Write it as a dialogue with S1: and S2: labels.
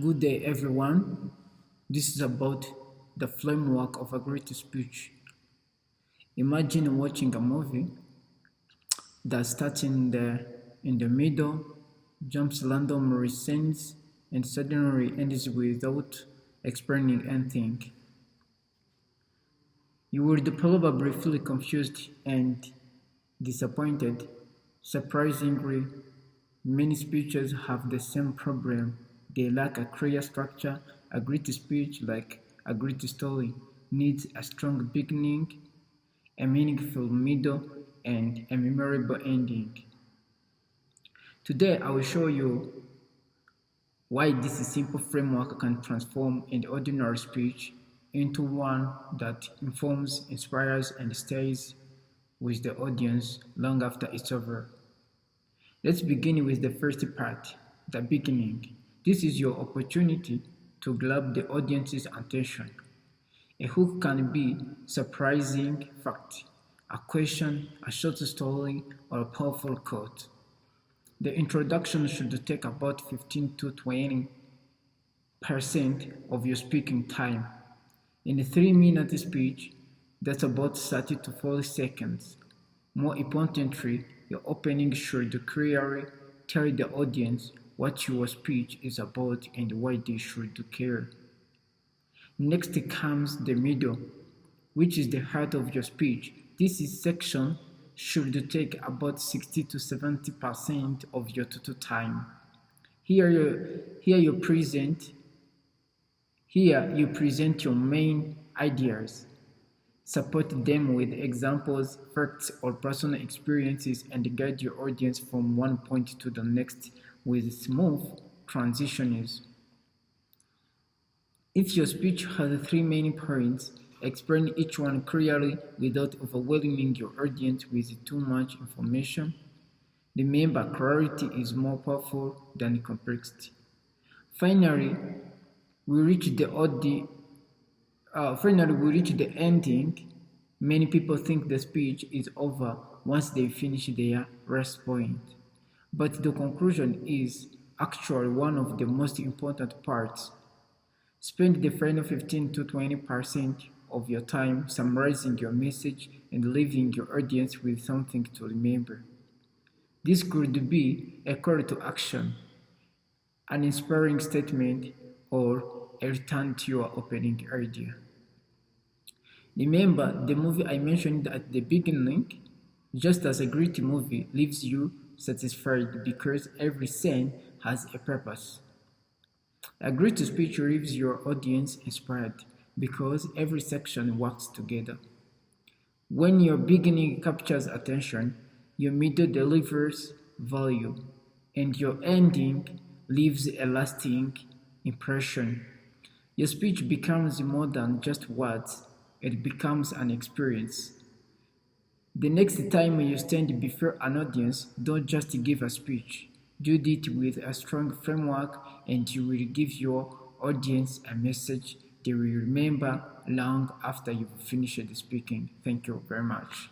S1: Good day, everyone. This is about the framework of a great speech. Imagine watching a movie that starts in the middle, jumps random scenes, and suddenly ends without explaining anything. You would probably feel confused and disappointed. Surprisingly, many speeches have the same problem. They lack a clear structure. A great speech, like a great story, needs a strong beginning, a meaningful middle, and a memorable ending. Today, I will show you why this simple framework can transform an ordinary speech into one that informs, inspires, and stays with the audience long after it's over. Let's begin with the first part, the beginning. This is your opportunity to grab the audience's attention. A hook can be surprising fact, a question, a short story, or a powerful quote. The introduction should take about 15 to 20% of your speaking time. In a 3-minute speech, that's about 30 to 40 seconds. More importantly, your opening should clearly tell the audience what your speech is about and why they should care. Next comes the middle, which is the heart of your speech. This section should take about 60 to 70% of your total time. Here you present your main ideas. Support them with examples, facts, or personal experiences and guide your audience from one point to the next with smooth transitions. If your speech has 3 main points, explain each one clearly without overwhelming your audience with too much information. Remember, clarity is more powerful than complexity. Finally, we reach the ending. Many people think the speech is over once they finish their rest point. But the conclusion is actually one of the most important parts. Spend the final 15 to 20% of your time summarizing your message and leaving your audience with something to remember. This could be a call to action, an inspiring statement, or a return to your opening idea. Remember the movie I mentioned at the beginning? Just as a great movie leaves you satisfied because every scene has a purpose. A great speech leaves your audience inspired because every section works together. When your beginning captures attention, your middle delivers value, and your ending leaves a lasting impression. Your speech becomes more than just words, it becomes an experience. The next time you stand before an audience, don't just give a speech. Do it with a strong framework, and you will give your audience a message they will remember long after you've finished speaking. Thank you very much.